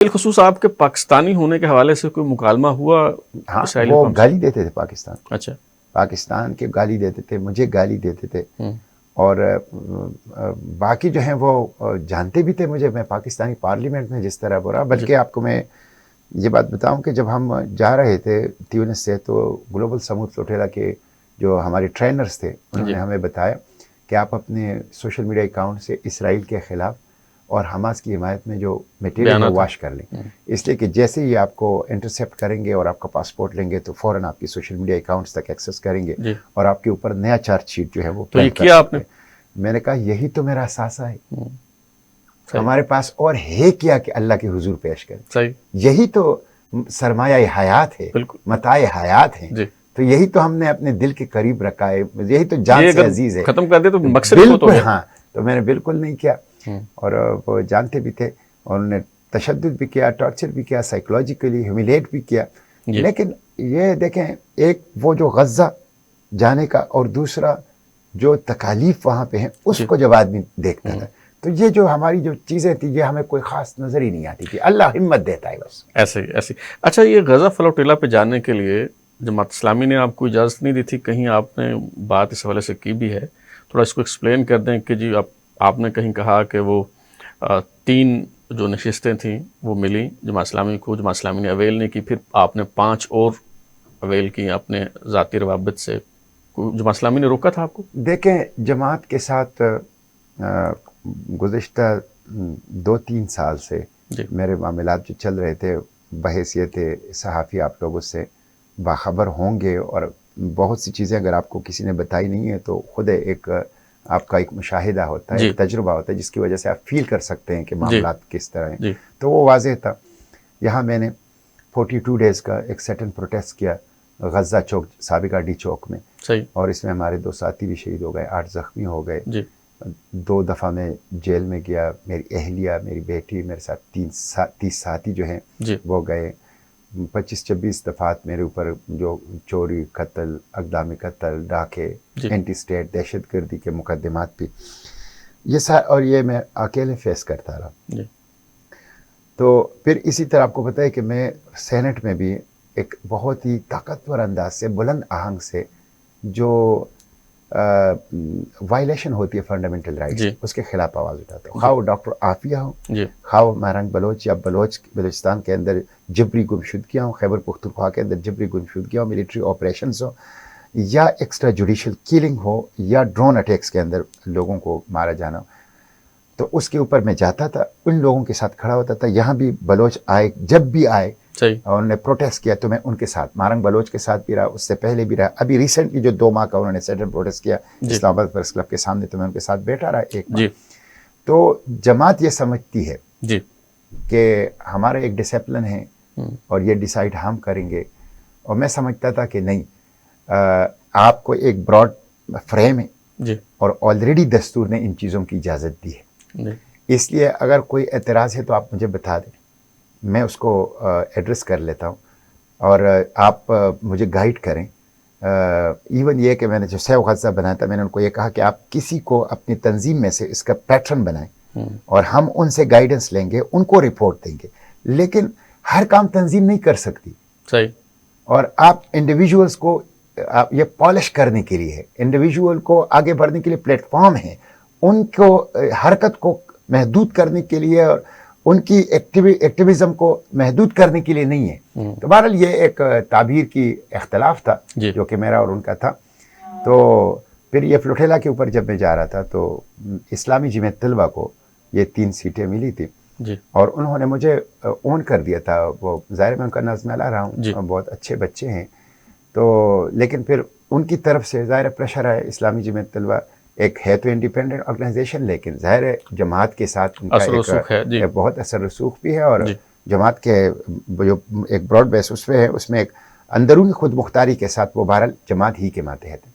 بالخصوص آپ کے پاکستانی ہونے کے حوالے سے کوئی مکالمہ ہوا؟ ہاں، وہ گالی دیتے تھے پاکستان، اچھا، پاکستان کے گالی دیتے تھے، مجھے گالی دیتے تھے، اور باقی جو ہیں وہ جانتے بھی تھے مجھے، میں پاکستانی پارلیمنٹ میں جس طرح بولا. بلکہ آپ کو میں یہ بات بتاؤں کہ جب ہم جا رہے تھے تیونس سے، تو گلوبل سموتھ فلوٹیلا کے جو ہمارے ٹرینرز تھے انہوں نے ہمیں بتایا کہ آپ اپنے سوشل میڈیا اکاؤنٹ سے اسرائیل کے خلاف اور حماس کی حمایت میں جو میٹیریل وہ واش کر لیں، اس لیے کہ جیسے ہی آپ کو انٹرسیپٹ کریں گے اور آپ کا پاسپورٹ لیں گے تو فوراً آپ کی سوشل میڈیا اکاؤنٹس تک ایکسیس کریں گے اور آپ کے اوپر نیا چارج شیٹ جو ہے وہ تو یہ کیا آپ نے؟ میں نے کہا یہی تو میرا اثاثہ ہے، ہمارے پاس اور ہے کیا کہ اللہ کے حضور پیش کریں، یہی تو سرمایہ حیات ہے، متاع حیات ہیں، تو یہی تو ہم نے اپنے دل کے قریب رکھا ہے، یہی تو جان سے عزیز ہے. ختم کر دے تو مقصد بالکل. ہاں، تو میں نے بالکل نہیں کیا، اور وہ جانتے بھی تھے، اور انہوں نے تشدد بھی کیا، ٹارچر بھی کیا، سائیکولوجیکلی ہیومیلیٹ بھی کیا. لیکن یہ دیکھیں، ایک وہ جو غزہ جانے کا اور دوسرا جو تکالیف وہاں پہ ہیں اس کو جب آدمی دیکھتا تھا، تو یہ جو ہماری جو چیزیں تھیں یہ ہمیں کوئی خاص نظر ہی نہیں آتی تھی. اللہ ہمت دیتا ہے بس. ایسے. اچھا، یہ غزہ فلوٹیلا پہ جانے کے لیے جماعت اسلامی نے آپ کو اجازت نہیں دی تھی؟ کہیں آپ نے بات اس حوالے سے کی بھی ہے، تھوڑا اس کو ایکسپلین کر دیں کہ جی آپ نے کہیں کہا کہ وہ 3 جو نشستیں تھیں وہ ملی جماعت اسلامی کو، جماعت اسلامی نے اویل نہیں کی، پھر آپ نے 5 اور اویل کی اپنے ذاتی روابط سے. جماعت اسلامی نے روکا تھا آپ کو؟ دیکھیں، جماعت کے ساتھ گزشتہ 2-3 سال سے میرے معاملات جو چل رہے تھے، بحیثیت صحافی آپ لوگ اس سے باخبر ہوں گے، اور بہت سی چیزیں اگر آپ کو کسی نے بتائی نہیں ہے تو خود ایک آپ کا ایک مشاہدہ ہوتا ہے، ایک تجربہ ہوتا ہے جس کی وجہ سے آپ فیل کر سکتے ہیں کہ معاملات کس طرح ہیں. تو وہ واضح تھا. یہاں میں نے 42 ڈیز کا ایک سیٹ اینڈ پروٹیسٹ کیا غزہ چوک، سابقہ ڈی چوک میں، اور اس میں ہمارے 2 ساتھی بھی شہید ہو گئے، 8 زخمی ہو گئے. 2 دفعہ میں جیل میں گیا، میری اہلیہ، میری بیٹی، میرے ساتھ 30 ساتھی جو ہیں وہ گئے. 25-26 دفعات میرے اوپر جو چوری، قتل، اقدام قتل، ڈاکے، اینٹی اسٹیٹ، دہشت گردی کے مقدمات بھی، اور یہ میں اکیلے فیس کرتا رہا. تو پھر اسی طرح آپ کو پتہ ہے کہ میں سینٹ میں بھی ایک بہت ہی طاقتور انداز سے، بلند آہنگ سے، جو وائلیشن ہوتی ہے فنڈامنٹل رائٹس، اس کے خلاف آواز اٹھاتا ہوں. خواہ وہ ڈاکٹر عافیہ ہوں، خواہ وہ مہرنگ بلوچ یا بلوچستان کے اندر جبری گمشدگیاں ہوں، خیبر پختونخوا کے اندر جبری گمشدگیاں ہوں، ملٹری آپریشنز ہوں، یا ایکسٹرا جوڈیشل کیلنگ ہو، یا ڈرون اٹیکس کے اندر لوگوں کو مارا جانا ہو، تو اس کے اوپر میں جاتا تھا، ان لوگوں کے ساتھ کھڑا ہوتا تھا. یہاں بھی بلوچ آئے، جب بھی آئے اور انہوں نے پروٹیسٹ کیا تو میں ان کے ساتھ، مارنگ بلوچ کے ساتھ بھی رہا، اس سے پہلے بھی رہا. ابھی ریسنٹلی جو 2 ماہ کا انہوں نے سیٹ اینڈ پروٹیسٹ کیا اسلام آباد پریس کلب کے سامنے، تو میں ان کے ساتھ بیٹھا رہا 1 ماہ. تو جماعت یہ سمجھتی ہے کہ ہمارا ایک ڈسپلن ہے اور یہ ڈیسائیڈ ہم کریں گے، اور میں سمجھتا تھا کہ نہیں، آپ کو ایک براڈ فریم ہے اور آلریڈی دستور نے ان چیزوں کی اجازت دی ہے. اس لیے اگر کوئی اعتراض ہے تو آپ مجھے بتا دیں، میں اس کو ایڈریس کر لیتا ہوں، اور آپ مجھے گائیڈ کریں. ایون یہ کہ میں نے جو سیو غزہ بنایا تھا، میں نے ان کو یہ کہا کہ آپ کسی کو اپنی تنظیم میں سے اس کا پیٹرن بنائیں، اور ہم ان سے گائیڈنس لیں گے، ان کو رپورٹ دیں گے. لیکن ہر کام تنظیم نہیں کر سکتی، اور آپ انڈیویجولز کو یہ پالش کرنے کے لیے ہے، انڈیویجول کو آگے بڑھنے کے لیے پلیٹ فارم ہے، ان کو حرکت کو محدود کرنے کے لیے اور ان کی ایکٹیویزم کو محدود کرنے کے لیے نہیں ہے. تو بہرحال یہ ایک تعبیر کی اختلاف تھا جو کہ میرا اور ان کا تھا. تو پھر یہ فلوٹیلا کے اوپر جب میں جا رہا تھا تو اسلامی جمعیت طلبہ کو یہ 3 سیٹیں ملی تھی، اور انہوں نے مجھے اون کر دیا تھا. وہ ظاہر میں ان کا نظم لا رہا ہوں، بہت اچھے بچے ہیں. تو لیکن پھر ان کی طرف سے ظاہر پریشر ہے. اسلامی جمعیت طلبہ ایک ہے تو انڈیپینڈنٹ آرگنائزیشن، لیکن ظاہر ہے جماعت کے ساتھ ان کا ایک بہت اثر رسوخ بھی ہے، اور جماعت کے جو ایک براڈ بیس اس پہ ہے، اس میں ایک اندرونی خود مختاری کے ساتھ وہ بہرحال جماعت ہی کے ماتحت ہے.